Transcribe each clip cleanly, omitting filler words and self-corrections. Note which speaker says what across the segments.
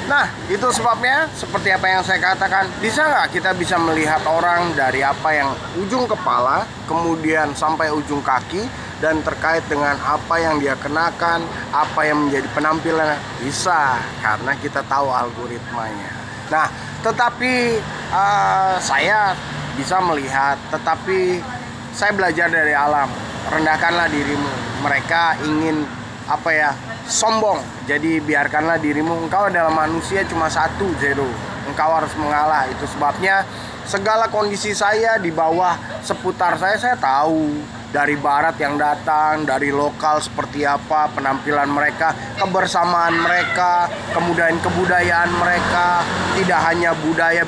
Speaker 1: Nah, itu sebabnya seperti apa yang saya katakan, bisa nggak kita bisa melihat orang dari apa yang ujung kepala, kemudian sampai ujung kaki, dan terkait dengan apa yang dia kenakan, apa yang menjadi penampilannya, bisa, karena kita tahu algoritmanya. Nah, tetapi saya bisa melihat, tetapi saya belajar dari alam, rendahkanlah dirimu. Mereka ingin sombong, jadi biarkanlah dirimu, engkau adalah manusia, cuma satu, zero, engkau harus mengalah. Itu sebabnya segala kondisi saya di bawah seputar saya tahu, dari barat yang datang, dari lokal seperti apa penampilan mereka, kebersamaan mereka, kemudian kebudayaan mereka, tidak hanya budaya,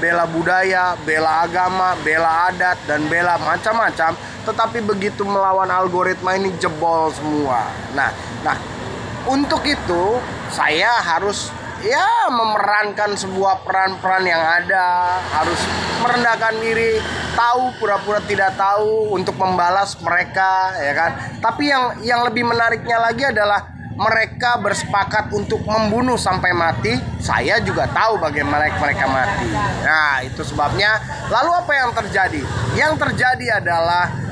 Speaker 1: bela agama, bela adat, dan bela macam-macam, tetapi begitu melawan algoritma ini jebol semua. Nah, untuk itu saya harus memerankan sebuah peran-peran yang ada, harus merendahkan diri, tahu pura-pura tidak tahu untuk membalas mereka, ya kan. Tapi yang lebih menariknya lagi adalah mereka bersepakat untuk membunuh sampai mati. Saya juga tahu bagaimana mereka mati. Nah, itu sebabnya lalu apa yang terjadi? Yang terjadi adalah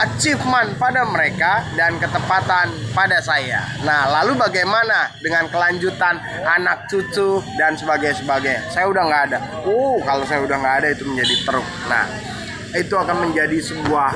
Speaker 1: achievement pada mereka dan ketepatan pada saya. Nah, lalu bagaimana dengan kelanjutan anak cucu dan sebagainya? Saya udah nggak ada. Kalau saya udah nggak ada, itu menjadi teruk. Nah, itu akan menjadi sebuah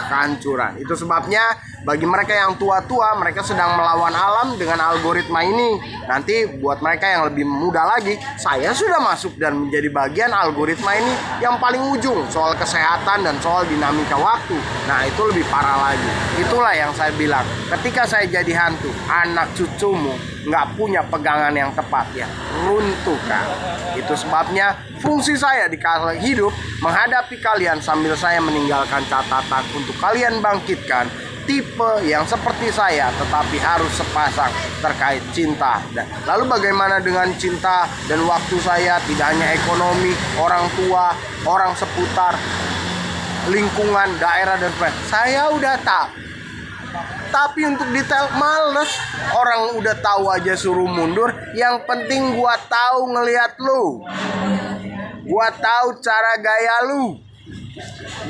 Speaker 1: kehancuran. Itu sebabnya bagi mereka yang tua-tua, mereka sedang melawan alam dengan algoritma ini. Nanti buat mereka yang lebih muda lagi, saya sudah masuk dan menjadi bagian algoritma ini yang paling ujung, soal kesehatan dan soal dinamika waktu. Nah, itu lebih parah lagi. Itulah yang saya bilang, ketika saya jadi hantu, anak cucumu nggak punya pegangan yang tepat, ya runtuhkan. Itu sebabnya fungsi saya di kala hidup menghadapi kalian sambil saya meninggalkan catatan untuk kalian bangkitkan tipe yang seperti saya, tetapi harus sepasang terkait cinta. Dan lalu bagaimana dengan cinta dan waktu saya? Tidak hanya ekonomi, orang tua, orang seputar, lingkungan, daerah, dan sebagainya. Saya udah tahu. Tapi untuk detail males. Orang udah tahu aja suruh mundur. Yang penting gua tahu ngelihat lu. Gua tahu cara gaya lu.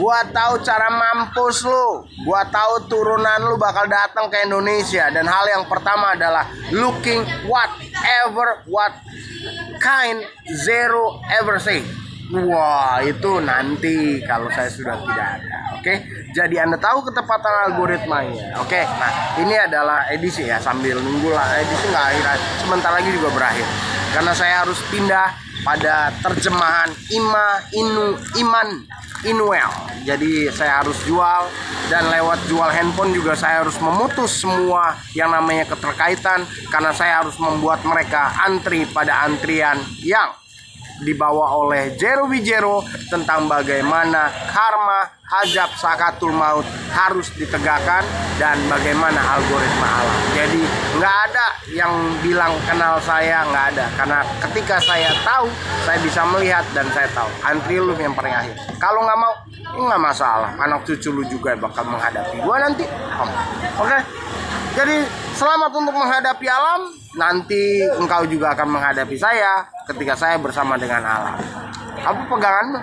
Speaker 1: Gua tahu cara mampus lu. Gua tahu turunan lu bakal datang ke Indonesia. Dan hal yang pertama adalah looking whatever, what kind, zero ever say. Wah, itu nanti kalau saya sudah tidak ada. Oke, jadi Anda tahu ketepatan algoritmanya. Oke, nah ini adalah edisi ya, sambil nunggu lah. Edisi nggak akhir, sebentar lagi juga berakhir. Karena saya harus pindah pada terjemahan Iman Inuel. Jadi saya harus jual, dan lewat jual handphone juga saya harus memutus semua yang namanya keterkaitan, karena saya harus membuat mereka antri pada antrian yang dibawa oleh Jero Wijero tentang bagaimana karma, hajab, sakatul maut harus ditegakkan dan bagaimana algoritma alam. Jadi nggak ada yang bilang kenal saya, nggak ada. Karena ketika saya tahu, saya bisa melihat dan saya tahu. Antri lu yang paling akhir. Kalau nggak mau, nggak masalah. Anak cucu lu juga bakal menghadapi gua nanti. Oke? Jadi selamat untuk menghadapi alam. Nanti engkau juga akan menghadapi saya ketika saya bersama dengan alam. Apa peganganmu?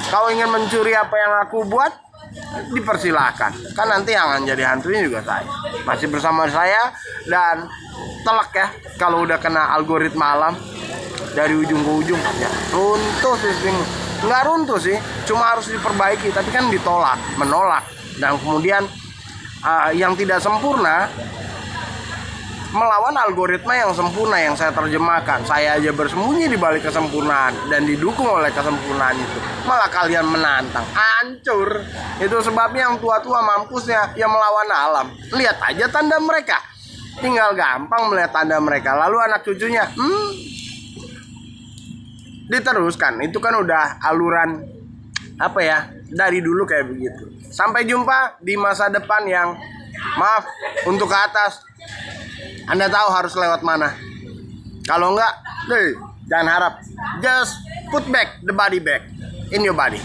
Speaker 1: Kau ingin mencuri apa yang aku buat? Dipersilahkan. Kan nanti yang akan jadi hantunya juga saya. Masih bersama saya, dan telak ya kalau udah kena algoritma alam dari ujung ke ujung ya runtuh sistem. Nggak runtuh sih, cuma harus diperbaiki. Tapi kan menolak. Dan kemudian yang tidak sempurna melawan algoritma yang sempurna yang saya terjemahkan. Saya aja bersembunyi di balik kesempurnaan dan didukung oleh kesempurnaan itu. Malah kalian menantang, hancur. Itu sebabnya yang tua-tua mampusnya yang melawan alam. Lihat aja tanda mereka. Tinggal gampang melihat tanda mereka. Lalu anak cucunya diteruskan. Itu kan udah aluran dari dulu kayak begitu. Sampai jumpa di masa depan yang maaf untuk ke atas. Anda tahu harus lewat mana. Kalau enggak, jangan harap. Just put back the body back in your body.